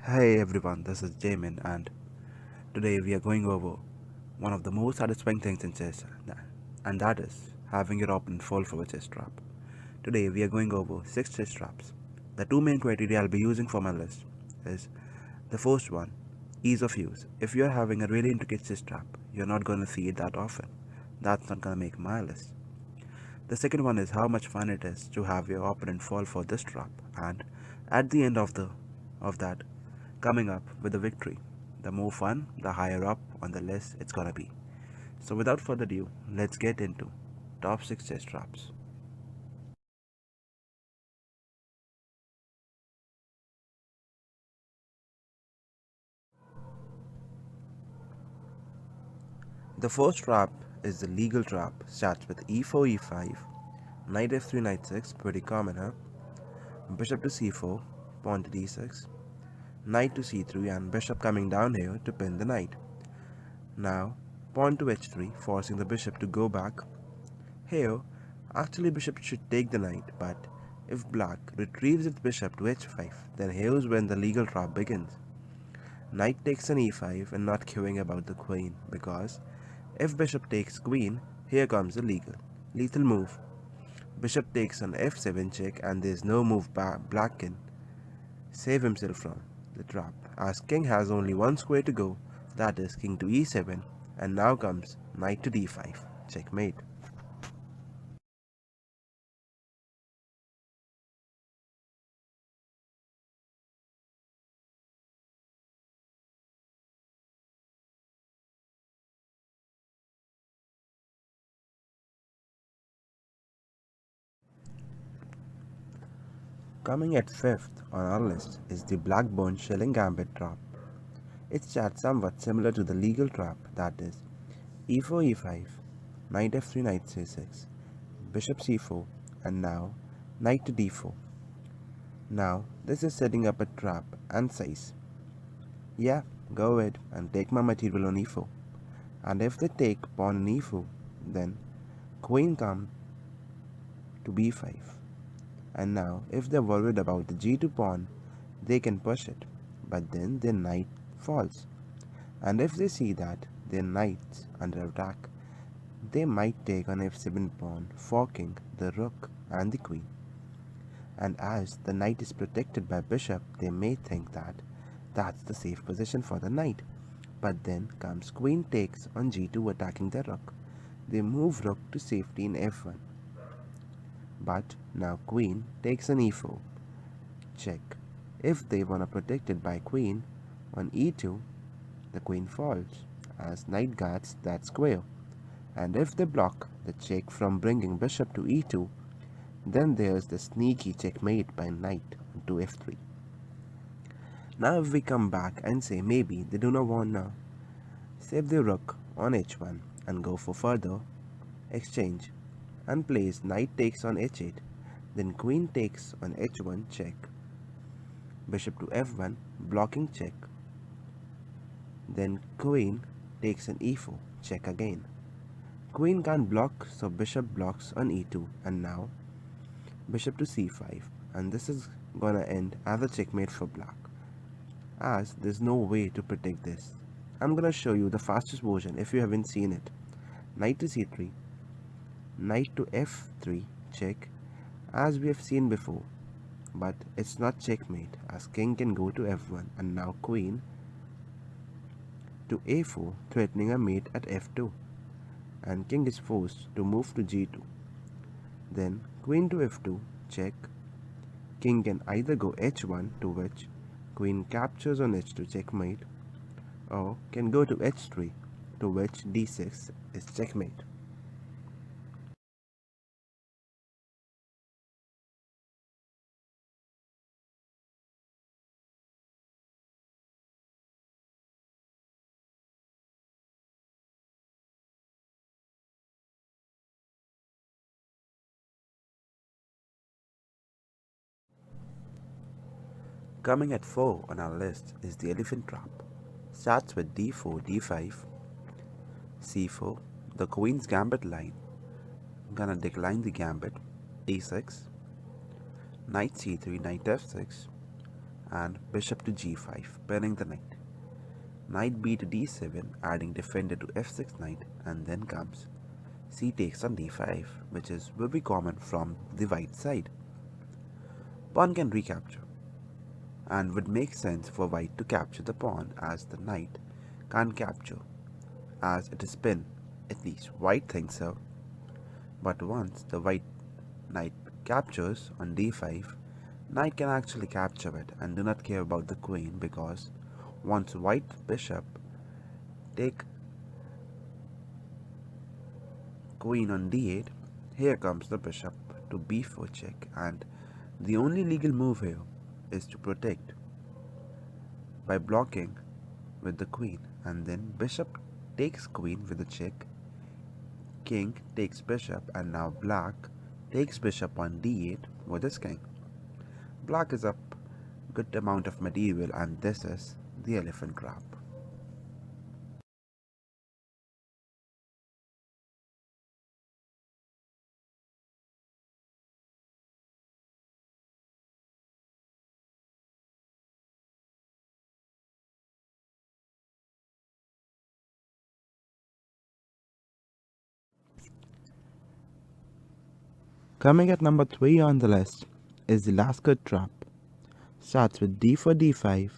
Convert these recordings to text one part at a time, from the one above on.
Hey everyone, this is Jamin, and today we are going over one of the most satisfying things in chess, and that is having your opponent fall for a chess trap. Today we are going over 6 chess traps. The two main criteria I'll be using for my list is the first one, ease of use. If you're having a really intricate chess trap, you're not going to see it that often. That's not going to make my list. The second one is how much fun it is to have your opponent fall for this trap, and at the end of that, coming up with a victory. The more fun, the higher up on the list it's gonna be. So without further ado, let's get into top 6 chess traps. The first trap is the legal trap. Starts with e4, e5, knight f3, knight 6, pretty common, huh? Bishop to c4, pawn to d6, knight to c3, and bishop coming down here to pin the knight. Now, pawn to h3, forcing the bishop to go back. Here, actually bishop should take the knight, but if black retrieves its bishop to h5, then here's when the legal trap begins. Knight takes an e5 and not caring about the queen, because if bishop takes queen, here comes the lethal move. Bishop takes an f7 check, and there's no move black can save himself from the trap, as king has only one square to go, that is king to e7, and now comes knight to d5, checkmate. Coming at fifth on our list is the Blackburne Shilling Gambit trap. It's chat somewhat similar to the legal trap, that is e4 e5, knight f3 knight c6, bishop c4, and now knight to d4. Now this is setting up a trap and says, yeah, go ahead and take my material on e4. And if they take pawn on e4, then queen come to b5. And now if they're worried about the g2 pawn, they can push it, but then their knight falls. And if they see that their knight's under attack, they might take on f7 pawn, forking the rook and the queen. And as the knight is protected by bishop, they may think that that's the safe position for the knight. But then comes queen takes on g2 attacking the rook. They move rook to safety in f1. But now queen takes an e4. Check. If they wanna protect it by queen, on e2, the queen falls, as knight guards that square. And if they block the check from bringing bishop to e2, then there's the sneaky checkmate by knight to f3. Now if we come back and say maybe they do not want to save the rook on h1 and go for further exchange and plays knight takes on h8, then queen takes on h1 check, bishop to f1 blocking check, then queen takes an e4 check again. Queen can't block, so bishop blocks on e2, and now bishop to c5, and this is gonna end as a checkmate for black, as there's no way to predict this. I'm gonna show you the fastest version if you haven't seen it. Knight to c3, knight to f3 check, as we have seen before, but it's not checkmate, as king can go to f1, and now queen to a4, threatening a mate at f2, and king is forced to move to g2. Then queen to f2 check, king can either go h1, to which queen captures on h2 checkmate, or can go to h3, to which d6 is checkmate. Coming at 4 on our list is the elephant trap. Starts with d4, d5, c4, the queen's gambit line. I'm gonna decline the gambit, e6, knight c3, knight f6, and bishop to g5, pinning the knight. Knight b to d7, adding defender to f6 knight, and then comes c takes on d5, which is very common from the white side. Pawn can recapture, and would make sense for white to capture the pawn as the knight can't capture, as it is pinned. At least white thinks so. But once the white knight captures on d5, knight can actually capture it and do not care about the queen, because once white bishop take queen on d8, here comes the bishop to b4 check, and the only legal move here is to protect by blocking with the queen, and then bishop takes queen with a check, king takes bishop, and now black takes bishop on d8 with his king. Black is up good amount of material, and this is the elephant trap. Coming at number 3 on the list is the Lasker Trap. Starts with d4 d5,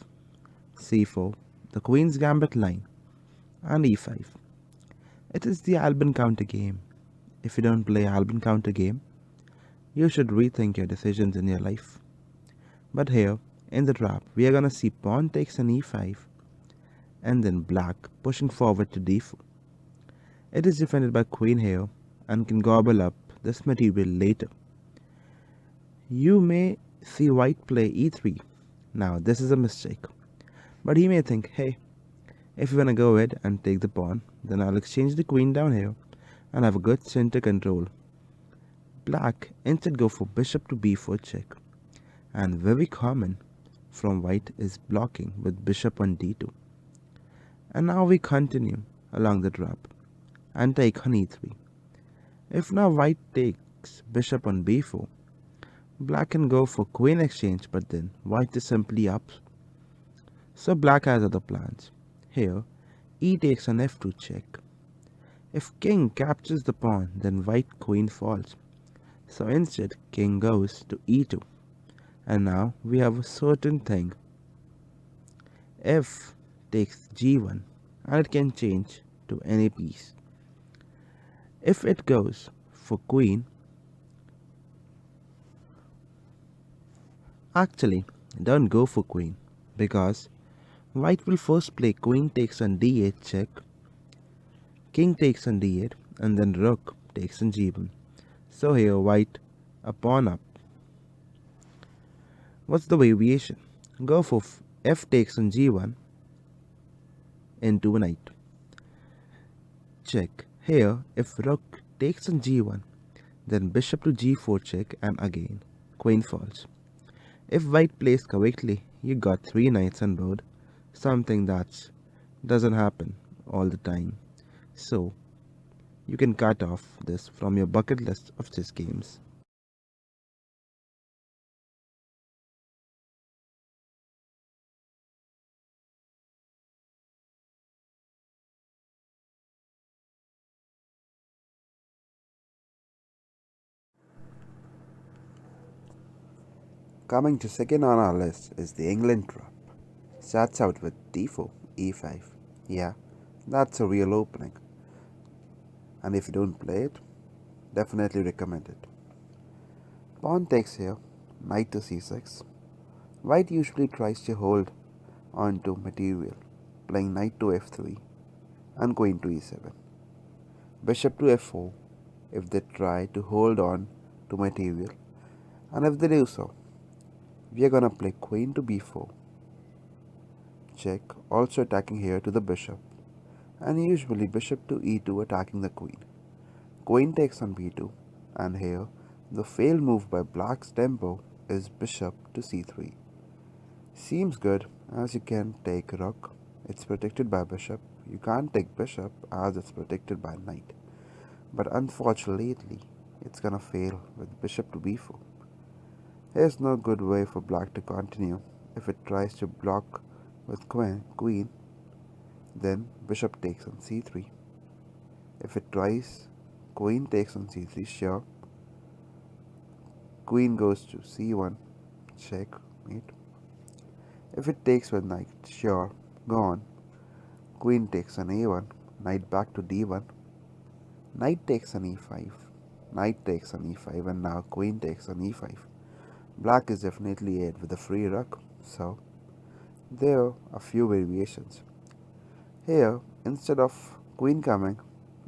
c4, the Queen's Gambit line, and e5. It is the Alban counter game. If you don't play Alban counter game, you should rethink your decisions in your life. But here, in the trap, we are gonna see pawn takes an e5, and then black pushing forward to d4. It is defended by queen here, and can gobble up this material later. You may see white play e3. Now this is a mistake, but he may think, hey, if you wanna go ahead and take the pawn, then I'll exchange the queen down here and have a good center control. Black instead go for bishop to b4 check, and very common from white is blocking with bishop on d2. And now we continue along the trap and take on e3. If now white takes bishop on b4, black can go for queen exchange, but then white is simply up. So black has other plans. Here, e takes on f2 check. If king captures the pawn, then white queen falls. So instead, king goes to e2. And now we have a certain thing. F takes g1, and it can change to any piece. If it goes for queen, actually don't go for queen, because white will first play queen takes on d8 check, king takes on d8, and then rook takes on g1. So here white a pawn up. What's the variation? Go for f takes on g1 into a knight. Check. Here, if rook takes on g1, then bishop to g4 check, and again queen falls. If white plays correctly, you got 3 knights on board, something that doesn't happen all the time. So you can cut off this from your bucket list of chess games. Coming to second on our list is the Englund trap. Starts out with d4, e5. Yeah, that's a real opening. And if you don't play it, definitely recommend it. Pawn takes here, knight to c6. White usually tries to hold on to material, playing knight to f3 and queen to e7. Bishop to f4 if they try to hold on to material, and if they do so, we are gonna play queen to b4 check, also attacking here to the bishop, and usually bishop to e2 attacking the queen. Queen takes on b2, and here the failed move by black's tempo is bishop to c3. Seems good, as you can take rook, it's protected by bishop. You can't take bishop as it's protected by knight. But unfortunately, it's gonna fail with bishop to b4. Here's no good way for black to continue If it tries to block with queen, then bishop takes on c3. If it tries queen takes on c3, sure. Queen goes to c1, checkmate. If it takes with knight, sure, gone. Queen takes on a1, knight back to d1. Knight takes on e5, knight takes on e5, and now queen takes on e5. Black is definitely ahead with a free rook, so there are a few variations. Here, instead of queen coming,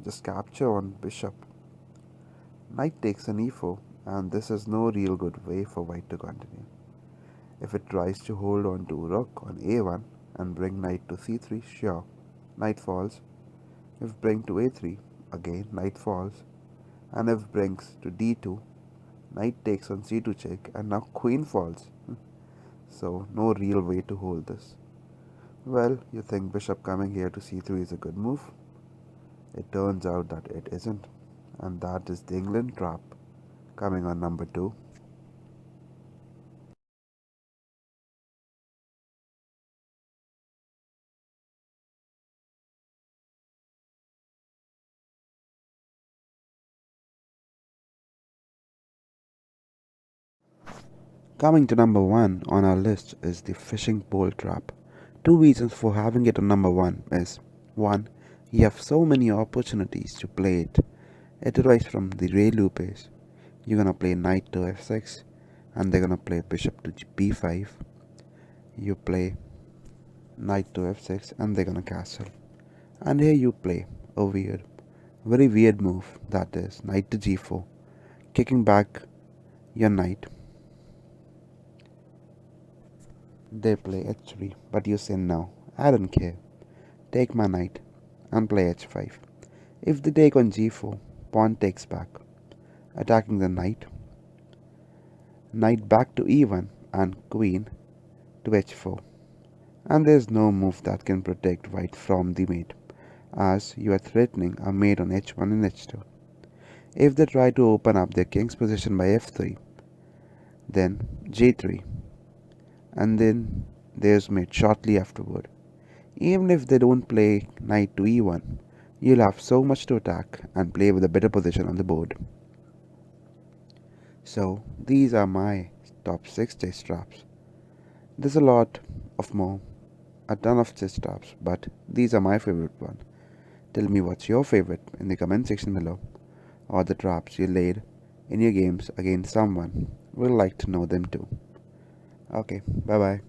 just capture on bishop. Knight takes on e4, and this is no real good way for white to continue. If it tries to hold on to rook on a1 and bring knight to c3, sure, knight falls. If bring to a3, again knight falls. And if brings to d2, knight takes on c2 check, and now queen falls. So no real way to hold this. Well, you think bishop coming here to c3 is a good move? It turns out that it isn't, and that is the Englund trap coming on number 2. Coming to number 1 on our list is the fishing pole trap. Two reasons for having it on number 1 is 1. You have so many opportunities to play it. It derives from the Ray Lupes. You're gonna play knight to f6, and they're gonna play bishop to b5. You play knight to f6, and they're gonna castle. And here you play a very weird move, that is knight to g4, kicking back your knight. They play h3, but you say no, I don't care. Take my knight and play h5. If they take on g4, pawn takes back, attacking the knight. Knight back to e1 and queen to h4. And there is no move that can protect white from the mate, as you are threatening a mate on h1 and h2. If they try to open up their king's position by f3, then g3, and then there's mate shortly afterward. Even if they don't play knight to e1, you'll have so much to attack and play with a better position on the board. So these are my top 6 chess traps. There's a lot of a ton of chess traps, but these are my favorite one. Tell me what's your favorite in the comment section below, or the traps you laid in your games against someone. We'd like to know them too. Okay, bye bye.